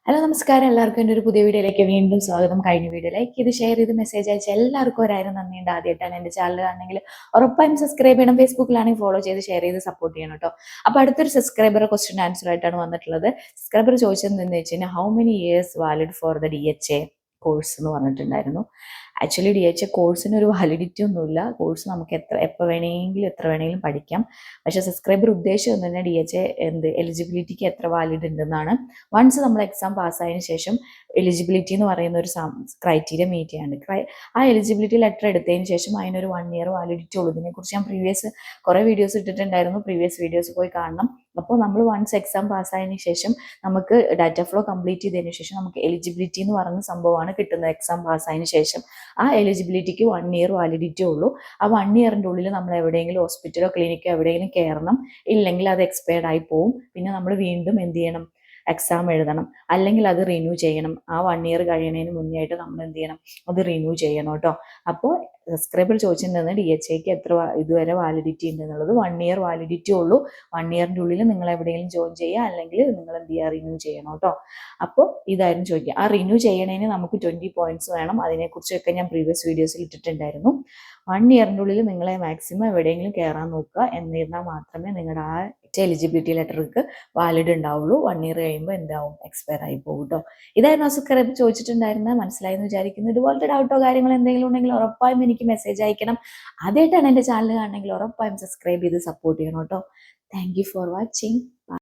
Hello നമസ്കാരം, എല്ലാവർക്കും എൻ്റെ ഒരു പുതിയ വീഡിയോയിലേക്ക് വീണ്ടും സ്വാഗതം. കഴിഞ്ഞ വീഡിയോ ലൈക്ക് ചെയ്ത് ഷെയർ ചെയ്ത് മെസ്സേജ് അയച്ച എല്ലാവർക്കും ഒരായിരം നന്ദിയുണ്ട്. ആദ്യമായിട്ടാണ് എൻ്റെ ചാനൽ ആണെങ്കിൽ ഉറപ്പായും സബ്സ്ക്രൈബ് ചെയ്യണം. ഫേസ്ബുക്കിലാണെങ്കിൽ ഫോളോ ചെയ്ത് ഷെയർ ചെയ്ത് സപ്പോർട്ട് ചെയ്യണം കേട്ടോ. അപ്പോൾ അടുത്തൊരു സബ്സ്ക്രൈബർ ക്വസ്റ്റ്യൻ ആൻസർ ആയിട്ടാണ് വന്നിട്ടുള്ളത്. സബ്സ്ക്രൈബർ ചോദിച്ചത് എന്താണെന്ന് വെച്ച് കഴിഞ്ഞാൽ, how many years valid for the DHA course എന്ന് പറഞ്ഞിട്ടുണ്ടായിരുന്നു. ആക്ച്വലി DHA കോഴ്സിന് ഒരു വാലിഡിറ്റി ഒന്നുമില്ല. കോഴ്സ് നമുക്ക് എപ്പോൾ വേണമെങ്കിലും എത്ര വേണമെങ്കിലും പഠിക്കാം. പക്ഷേ സബ്സ്ക്രൈബർ ഉദ്ദേശം തന്നെ DHA എലിജിബിലിറ്റിക്ക് എത്ര വാലിഡ് ഉണ്ടെന്നാണ്. വൺസ് നമ്മൾ എക്സാം പാസ്സായതിനു ശേഷം എലിജിബിലിറ്റി എന്ന് പറയുന്ന ഒരു ക്രൈറ്റീരിയ മീറ്റ് ചെയ്യാണ്ട് ആ എലിജിബിലിറ്റി ലെറ്റർ എടുത്തതിന് ശേഷം അതിനൊരു 1 ഇയർ വാലിഡിറ്റി ഉള്ളൂ. ഇതിനെക്കുറിച്ച് ഞാൻ കുറേ വീഡിയോസ് ഇട്ടിട്ടുണ്ടായിരുന്നു. പ്രീവിയസ് വീഡിയോസ് പോയി കാണണം. അപ്പോൾ നമ്മൾ വൺസ് എക്സാം പാസ്സായതിനു ശേഷം നമുക്ക് ഡാറ്റ ഫ്ലോ കംപ്ലീറ്റ് ചെയ്തതിനു ശേഷം നമുക്ക് എലിജിബിലിറ്റി എന്ന് പറയുന്ന സംഭവമാണ് കിട്ടുന്നത്. എക്സാം പാസ്സായതിനു ശേഷം ആ എലിജിബിലിറ്റിക്ക് 1 ഇയർ വാലിഡിറ്റി ഉള്ളൂ. ആ 1 ഇയറിൻ്റെ ഉള്ളിൽ നമ്മൾ എവിടെയെങ്കിലും ഹോസ്പിറ്റലോ ക്ലിനിക്കോ എവിടെയെങ്കിലും കയറണം. ഇല്ലെങ്കിൽ അത് എക്സ്പയർഡ് ആയി പോവും. പിന്നെ നമ്മൾ വീണ്ടും എന്ത് ചെയ്യണം? എക്സാം എഴുതണം, അല്ലെങ്കിൽ അത് റിന്യൂ ചെയ്യണം. ആ 1 ഇയർ കഴിയുന്നതിന് മുന്നേ ആയിട്ട് നമ്മൾ എന്ത് ചെയ്യണം? അത് റിന്യൂ ചെയ്യണം കേട്ടോ. അപ്പോൾ സബ്സ്ക്രൈബർ ചോദിച്ചിട്ടുണ്ടെന്ന് DHAക്ക് എത്ര ഇതുവരെ വാലിഡിറ്റി ഉണ്ട് എന്നുള്ളത്. 1 ഇയർ വാലിഡിറ്റി ഉള്ളൂ. 1 ഇയറിൻ്റെ ഉള്ളിൽ നിങ്ങൾ എവിടെയെങ്കിലും ജോയിൻ ചെയ്യുക, അല്ലെങ്കിൽ നിങ്ങൾ എന്ത് ചെയ്യുക? റിന്യൂ ചെയ്യണം കേട്ടോ. അപ്പോൾ ഇതായിരുന്നു ചോദിക്കുക. ആ റിന്യൂ ചെയ്യണതിന് നമുക്ക് 20 പോയിന്റ്സ് വേണം. അതിനെക്കുറിച്ചൊക്കെ ഞാൻ പ്രീവിയസ് വീഡിയോസിൽ ഇട്ടിട്ടുണ്ടായിരുന്നു. 1 ഇയറിൻ്റെ ഉള്ളിൽ നിങ്ങളെ മാക്സിമം എവിടെയെങ്കിലും കയറാൻ നോക്കുക. എന്നിരുന്നാൽ മാത്രമേ നിങ്ങളുടെ ആ എലിജിബിലിറ്റി ലെറ്റർക്ക് വാലിഡ് ഉണ്ടാവുള്ളൂ. 1 ഇയർ കഴിയുമ്പോൾ എന്താവും? എക്സ്പയർ ആയി പോകും കേട്ടോ. ഇതായിരുന്നു സബ്സ്ക്രൈബ് ചോദിച്ചിട്ടുണ്ടായിരുന്നത്. മനസ്സിലായെന്ന് വിചാരിക്കുന്നു. ഇതുപോലത്തെ ഡൗട്ടോ കാര്യങ്ങൾ എന്തെങ്കിലും ഉണ്ടെങ്കിൽ ഉറപ്പായും എനിക്ക് മെസ്സേജ് അയക്കണം. ആദ്യമായിട്ടാണ് എൻ്റെ ചാനൽ കാണണമെങ്കിൽ ഉറപ്പായും സബ്സ്ക്രൈബ് ചെയ്ത് സപ്പോർട്ട് ചെയ്യണം കേട്ടോ. Thank you for watching.